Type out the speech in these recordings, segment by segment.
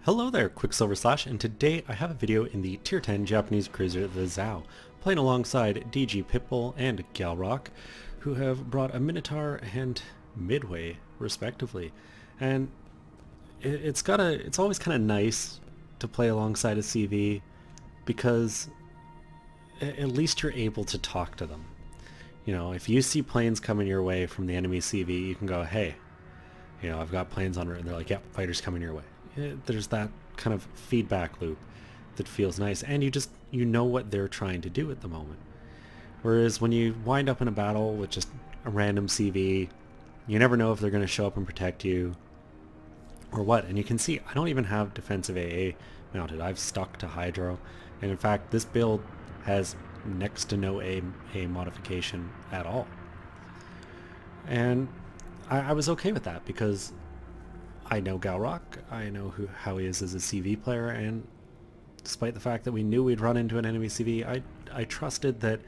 Hello there, Qckslvrslash, and today I have a video in the Tier 10 Japanese cruiser the Zao, playing alongside DG Pitbull and Galrock, who have brought a Minotaur and Midway, respectively. And it's always kind of nice to play alongside a CV, because at least you're able to talk to them. You know, if you see planes coming your way from the enemy CV, you can go, hey, you know, I've got planes on route, and they're like, yep, fighters coming your way. There's that kind of feedback loop that feels nice, and you know what they're trying to do at the moment. Whereas when you wind up in a battle with just a random CV, you never know if they're going to show up and protect you or what. And you can see I don't even have defensive AA mounted. I've stuck to Hydro, and in fact this build has next to no A modification at all. And I was okay with that because I know Galrock, I know how he is as a CV player, and despite the fact that we knew we'd run into an enemy CV, I trusted that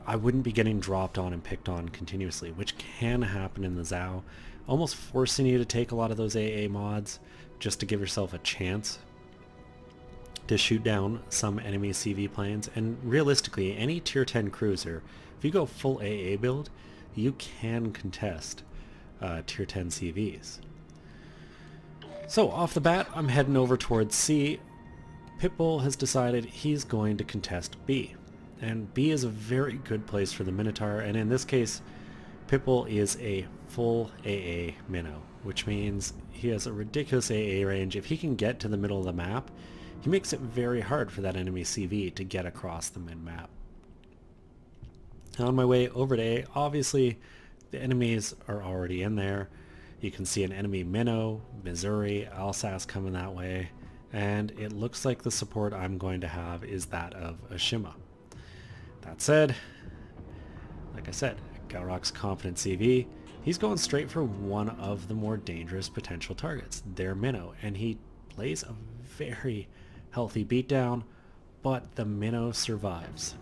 I wouldn't be getting dropped on and picked on continuously, which can happen in the Zao, almost forcing you to take a lot of those AA mods just to give yourself a chance to shoot down some enemy CV planes. And realistically, any tier 10 cruiser, if you go full AA build, you can contest tier 10 CVs. So off the bat, I'm heading over towards C. Pitbull has decided he's going to contest B. And B is a very good place for the Minotaur, and in this case, Pitbull is a full AA minnow, which means he has a ridiculous AA range. If he can get to the middle of the map, he makes it very hard for that enemy CV to get across the mid-map. On my way over to A, obviously the enemies are already in there. You can see an enemy Minnow, Missouri, Alsace coming that way, and it looks like the support I'm going to have is that of a Shima. That said, like I said, Galrock's confident CV, he's going straight for one of the more dangerous potential targets, their Minnow, and he plays a very healthy beatdown, but the Minnow survives.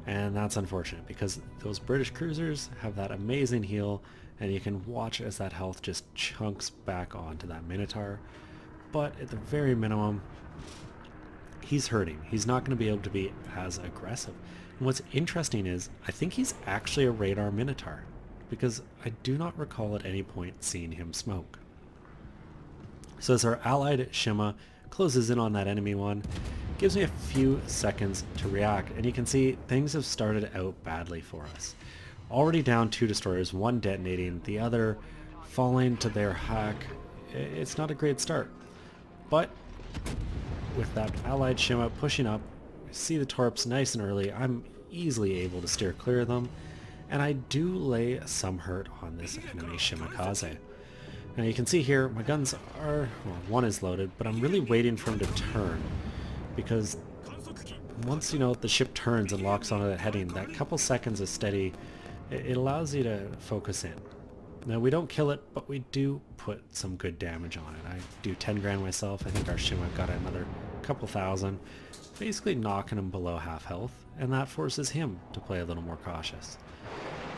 And that's unfortunate because those British cruisers have that amazing heal, and you can watch as that health just chunks back onto that Minotaur. But at the very minimum, he's hurting. He's not going to be able to be as aggressive. And what's interesting is, I think he's actually a radar Minotaur, because I do not recall at any point seeing him smoke. So as our allied Shima closes in on that enemy one, gives me a few seconds to react, and you can see things have started out badly for us. Already down 2 destroyers, one detonating, the other falling to their hack. It's not a great start. But with that allied Shima pushing up, see the torps nice and early, I'm easily able to steer clear of them, and I do lay some hurt on this enemy Shimakaze. Now you can see here, my guns are, well, one is loaded, but I'm really waiting for him to turn, because once, you know, the ship turns and locks onto that heading, that couple seconds of steady, it allows you to focus in. Now we don't kill it, but we do put some good damage on it. I do 10 grand myself. I think our Shima got another couple thousand, basically knocking him below half health, and that forces him to play a little more cautious.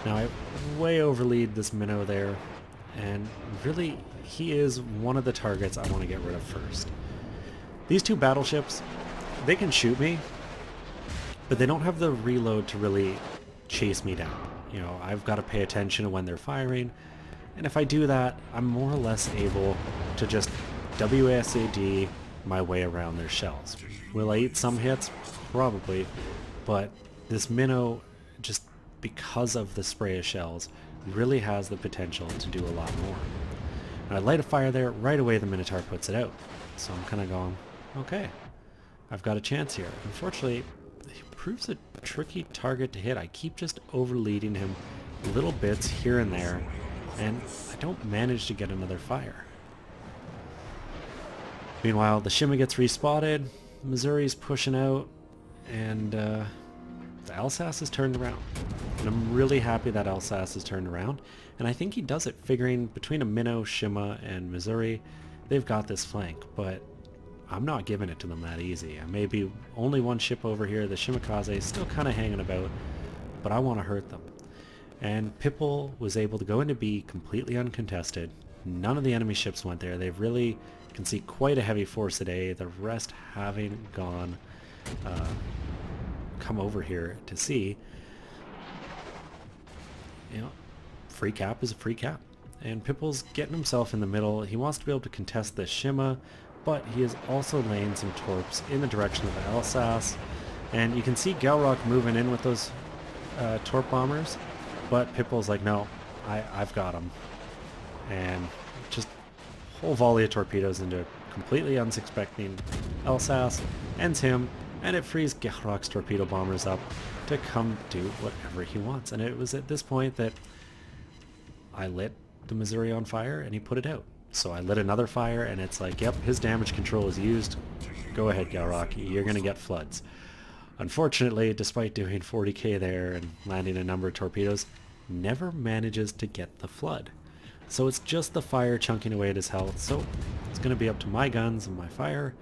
Now I way overlead this Minnow there, and really he is one of the targets I want to get rid of first. These two battleships, they can shoot me, but they don't have the reload to really chase me down. You know, I've got to pay attention to when they're firing, and if I do that, I'm more or less able to just WASD my way around their shells. Will I eat some hits? Probably, but this Minnow, just because of the spray of shells, really has the potential to do a lot more. And I light a fire there, right away the Minotaur puts it out. So I'm kind of going, okay, I've got a chance here. Unfortunately, he proves a tricky target to hit. I keep just overleading him little bits here and there, and I don't manage to get another fire. Meanwhile, the Shima gets respotted, Missouri's pushing out, and the Alsace is turned around. And I'm really happy that Alsace is turned around, and I think he does it figuring between a Minnow, Shima, and Missouri, they've got this flank, but I'm not giving it to them that easy. I may be only one ship over here, the Shimakaze is still kind of hanging about, but I want to hurt them. And Pitbull was able to go into B completely uncontested, None of the enemy ships went there. They really can see quite a heavy force today, the rest having gone come over here to see. You know, free cap is a free cap. And Pipple's getting himself in the middle. He wants to be able to contest this Shima, but he is also laying some torps in the direction of the Alsace. And you can see Galrock moving in with those torp bombers, but Pipple's like, no, I've got him. And just whole volley of torpedoes into a completely unsuspecting Alsace, ends him, and it frees Galrock's torpedo bombers up to come do whatever he wants. And it was at this point that I lit the Missouri on fire and he put it out. So I lit another fire and it's like, yep, his damage control is used. Go ahead, Galrock, you're gonna get floods. Unfortunately, despite doing 40k there and landing a number of torpedoes, never manages to get the flood. So it's just the fire chunking away at his health, so it's going to be up to my guns and my fire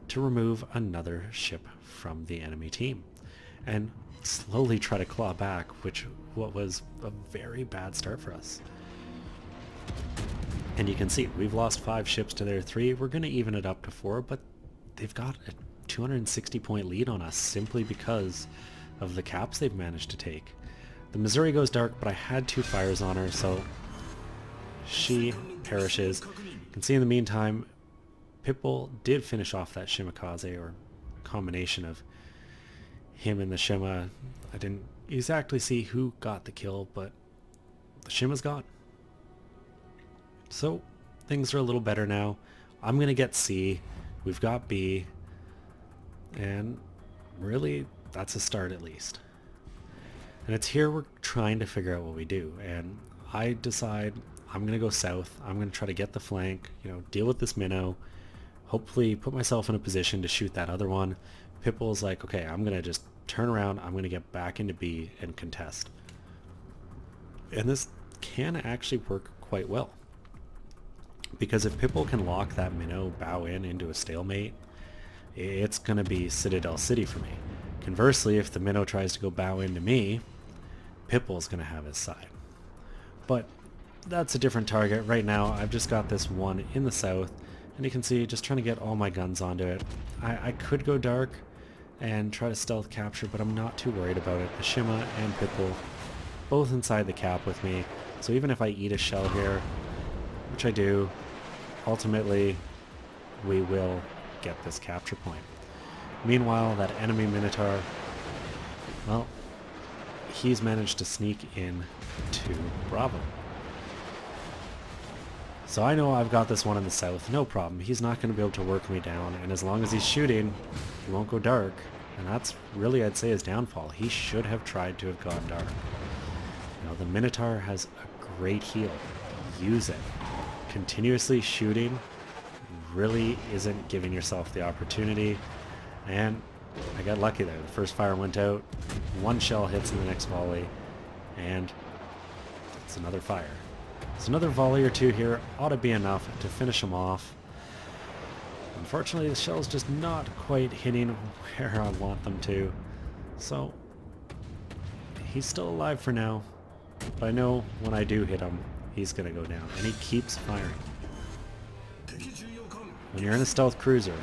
to remove another ship from the enemy team. And slowly try to claw back, what was a very bad start for us. And you can see, we've lost 5 ships to their 3. We're going to even it up to 4, but they've got a 260 point lead on us simply because of the caps they've managed to take. The Missouri goes dark, but I had 2 fires on her, so she perishes. You can see in the meantime, Pipple did finish off that Shimakaze, or combination of him and the Shima. I didn't exactly see who got the kill, but the Shima's gone. So things are a little better now. I'm going to get C. We've got B. And really, that's a start at least. And it's here we're trying to figure out what we do. And I decide I'm going to go south. I'm going to try to get the flank, deal with this minnow. Hopefully put myself in a position to shoot that other one. Pipple's like, okay, I'm going to just turn around. I'm going to get back into B and contest. And this can actually work quite well. Because if Pipple can lock that minnow bow in into a stalemate, it's going to be Citadel City for me. Conversely, if the minnow tries to go bow into me, Pipple's going to have his side. But that's a different target. Right now, I've just got this one in the south, and you can see just trying to get all my guns onto it. I could go dark and try to stealth capture, but I'm not too worried about it. The Shima and Pipple both inside the cap with me, so even if I eat a shell here, which I do, ultimately we will get this capture point. Meanwhile, that enemy Minotaur, well, he's managed to sneak in to Bravo. So I know I've got this one in the south, no problem. He's not going to be able to work me down, and as long as he's shooting, he won't go dark. And that's really, I'd say, his downfall. He should have tried to have gone dark. The Minotaur has a great heal. Use it. Continuously shooting really isn't giving yourself the opportunity. And I got lucky there. The first fire went out, 1 shell hits in the next volley, and it's another fire. So another volley or 2 here ought to be enough to finish him off. Unfortunately, the shell's just not quite hitting where I want them to. So he's still alive for now, but I know when I do hit him, he's going to go down. And he keeps firing. When you're in a stealth cruiser,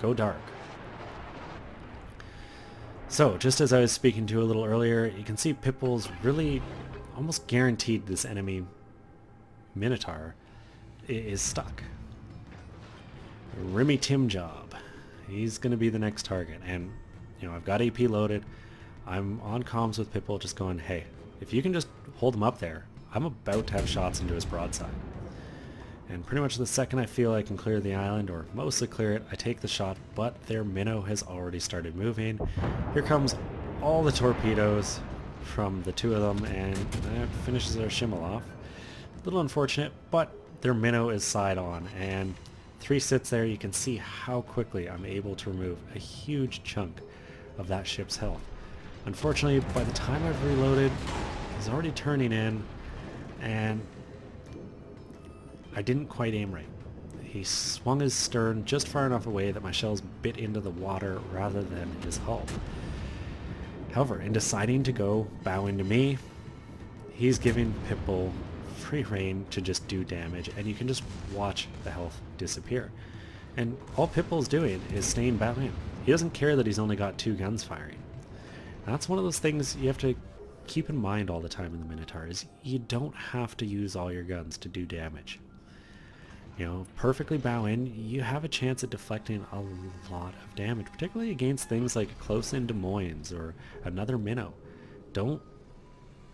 go dark. So, just as I was speaking to a little earlier, you can see Pipple's really almost guaranteed this enemy Minotaur is stuck. Rimmy Tim Job. He's going to be the next target. And, I've got AP loaded. I'm on comms with Pipple just going, hey, if you can just hold him up there, I'm about to have shots into his broadside. And pretty much the second I feel I can clear the island, or mostly clear it, I take the shot, but their minnow has already started moving. Here comes all the torpedoes from the 2 of them, and that finishes their Shimmel off. A little unfortunate, but their minnow is side on, and 3 sits there. You can see how quickly I'm able to remove a huge chunk of that ship's health. Unfortunately, by the time I've reloaded, he's already turning in, and I didn't quite aim right. He swung his stern just far enough away that my shells bit into the water rather than his hull. However, in deciding to go bow into me, he's giving Pipple free reign to just do damage, and you can just watch the health disappear. And all Pitbull's doing is staying battle in. He doesn't care that he's only got 2 guns firing. That's one of those things you have to keep in mind all the time in the Minotaur, is you don't have to use all your guns to do damage. You know, perfectly bow in, you have a chance at deflecting a lot of damage, particularly against things like close-in Des Moines or another minnow. Don't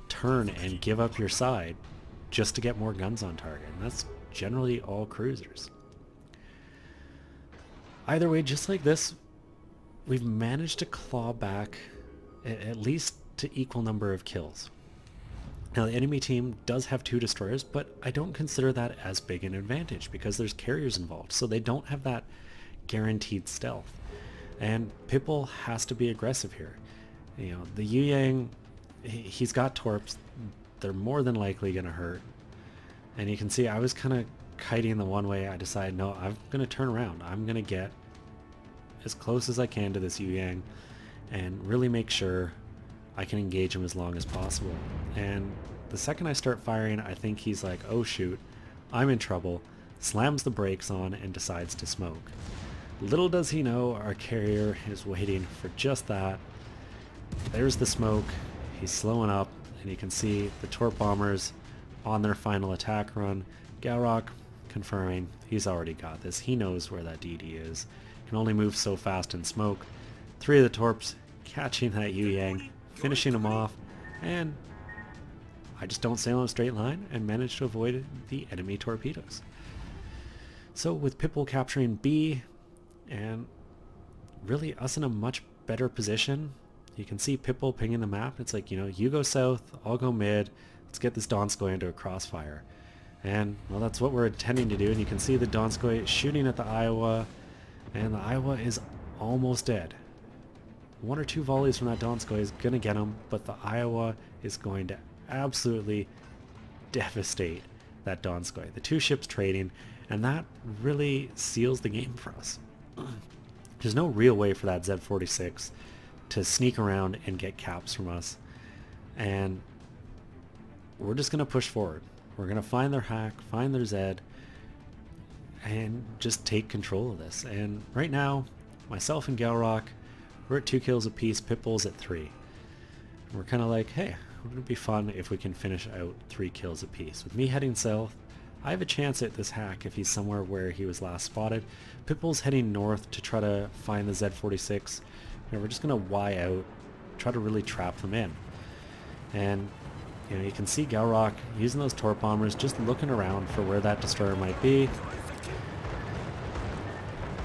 turn and give up your side just to get more guns on target, and that's generally all cruisers. Either way, just like this, we've managed to claw back at least to equal number of kills. Now the enemy team does have 2 destroyers, but I don't consider that as big an advantage because there's carriers involved, so they don't have that guaranteed stealth. And Pitbull has to be aggressive here. You know, the Yu Yang, he's got torps. They're more than likely going to hurt. And you can see I was kind of kiting the one way. I decided, no, I'm going to turn around. I'm going to get as close as I can to this Yu Yang and really make sure I can engage him as long as possible. And the second I start firing, I think he's like, oh shoot, I'm in trouble, slams the brakes on and decides to smoke. Little does he know our carrier is waiting for just that. There's the smoke, he's slowing up, and you can see the torp bombers on their final attack run. Galrock confirming he's already got this. He knows where that DD is. Can only move so fast in smoke. 3 of the torps catching that Yu Yang, finishing him off, and I just don't sail in a straight line and manage to avoid the enemy torpedoes. So with Pitbull capturing B, and really us in a much better position, you can see Pitbull pinging the map. It's like, you know, you go south, I'll go mid, let's get this Donskoy into a crossfire. And, well, that's what we're intending to do, and you can see the Donskoy shooting at the Iowa, and the Iowa is almost dead. 1 or 2 volleys from that Donskoy is going to get him, but the Iowa is going to absolutely devastate that Donskoy. The 2 ships trading, and that really seals the game for us. There's no real way for that Z-46 to sneak around and get caps from us, and we're just going to push forward. We're going to find their hack, find their Z, and just take control of this. And right now, myself and Galrock, we're at 2 kills apiece, Pitbull's at 3. And we're kind of like, hey, wouldn't it be fun if we can finish out 3 kills apiece? With me heading south, I have a chance at this hack if he's somewhere where he was last spotted. Pitbull's heading north to try to find the Z-46. And we're just going to Y out, try to really trap them in. And you know, you can see Galrock using those torp bombers, just looking around for where that destroyer might be.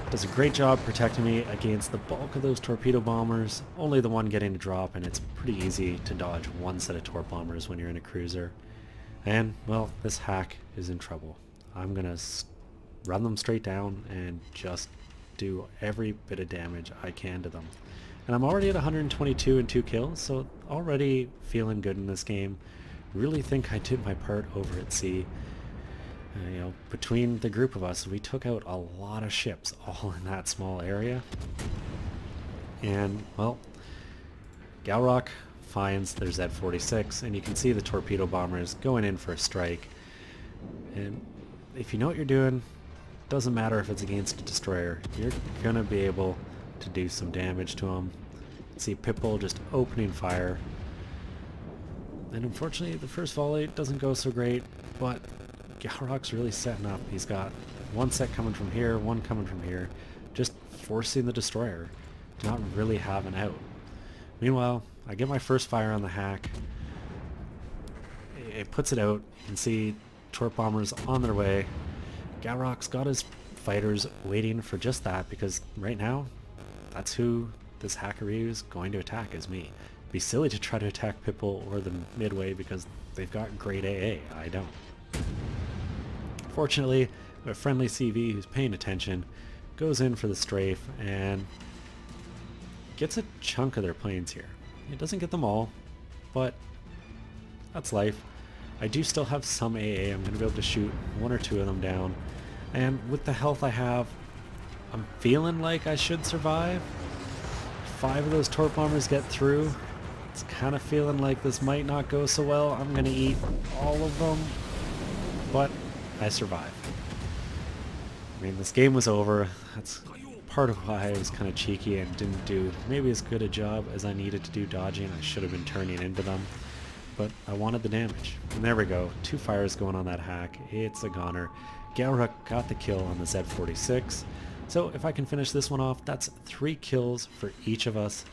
Does a great job protecting me against the bulk of those torpedo bombers, only the one getting a drop, and it's pretty easy to dodge 1 set of torp bombers when you're in a cruiser. And, well, this hack is in trouble. I'm gonna run them straight down and just do every bit of damage I can to them. And I'm already at 122 and 2 kills, so already feeling good in this game. Really think I did my part over at sea. You know, between the group of us, we took out a lot of ships all in that small area. And, well, Galrock finds their Z-46, and you can see the torpedo bombers going in for a strike. And if you know what you're doing, doesn't matter if it's against a destroyer, you're gonna be able to do some damage to them. See Pitbull just opening fire. And unfortunately, the first volley doesn't go so great, but Galrock's really setting up. He's got 1 set coming from here, 1 coming from here, just forcing the destroyer to not really have an out. Meanwhile, I get my first fire on the hack. It puts it out. You can see torp bombers on their way. Galrock's got his fighters waiting for just that, because right now, that's who this hackeroo is going to attack, is me. It'd be silly to try to attack Pitbull or the Midway because they've got great AA. I don't. Fortunately, a friendly CV who's paying attention goes in for the strafe and gets a chunk of their planes here. It doesn't get them all, but that's life. I do still have some AA. I'm going to be able to shoot 1 or 2 of them down. And with the health I have, I'm feeling like I should survive. 5 of those torp bombers get through. It's kind of feeling like this might not go so well. I'm going to eat all of them. I survive. I mean, this game was over. That's part of why I was kind of cheeky and didn't do maybe as good a job as I needed to do dodging. I should have been turning into them, but I wanted the damage. And there we go. 2 fires going on that hack. It's a goner. Galrock got the kill on the Z46. So if I can finish this one off, that's 3 kills for each of us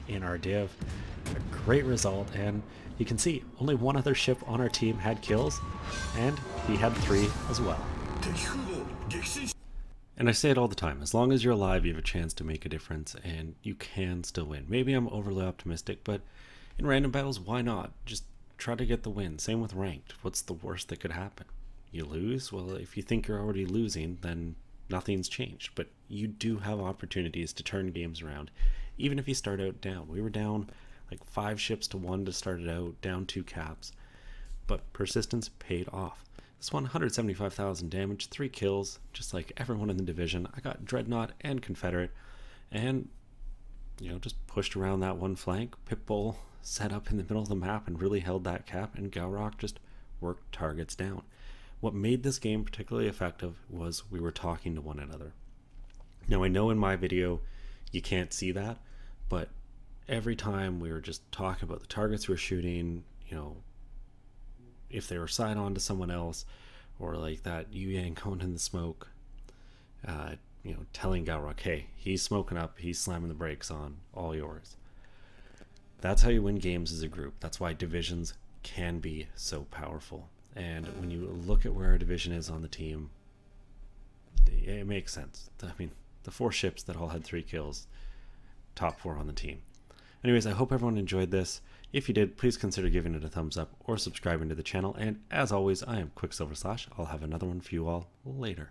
in our div. A great result, and you can see only one other ship on our team had kills, and he had 3 as well. And I say it all the time, as long as you're alive, you have a chance to make a difference, and you can still win. Maybe I'm overly optimistic, but in random battles, why not? Just try to get the win. Same with ranked. What's the worst that could happen? You lose? Well, if you think you're already losing, then nothing's changed. But you do have opportunities to turn games around, even if you start out down. We were down like 5 ships to 1 to start it out, down 2 caps. But persistence paid off. This one, 175,000 damage, 3 kills, just like everyone in the division. I got Dreadnought and Confederate, and, you know, just pushed around that one flank. Pitbull set up in the middle of the map and really held that cap, and Galrock just worked targets down. What made this game particularly effective was we were talking to one another. Now, I know in my video you can't see that, but every time we were just talking about the targets we were shooting, you know, if they were side on to someone else, or like that Yu Yang going in the smoke, you know, telling Galrock, hey, he's smoking up, he's slamming the brakes on, all yours. That's how you win games as a group. That's why divisions can be so powerful. And when you look at where our division is on the team, it makes sense. I mean, the 4 ships that all had 3 kills, top 4 on the team. Anyways, I hope everyone enjoyed this. If you did, please consider giving it a thumbs up or subscribing to the channel. And as always, I am Qckslvrslash. I'll have another one for you all later.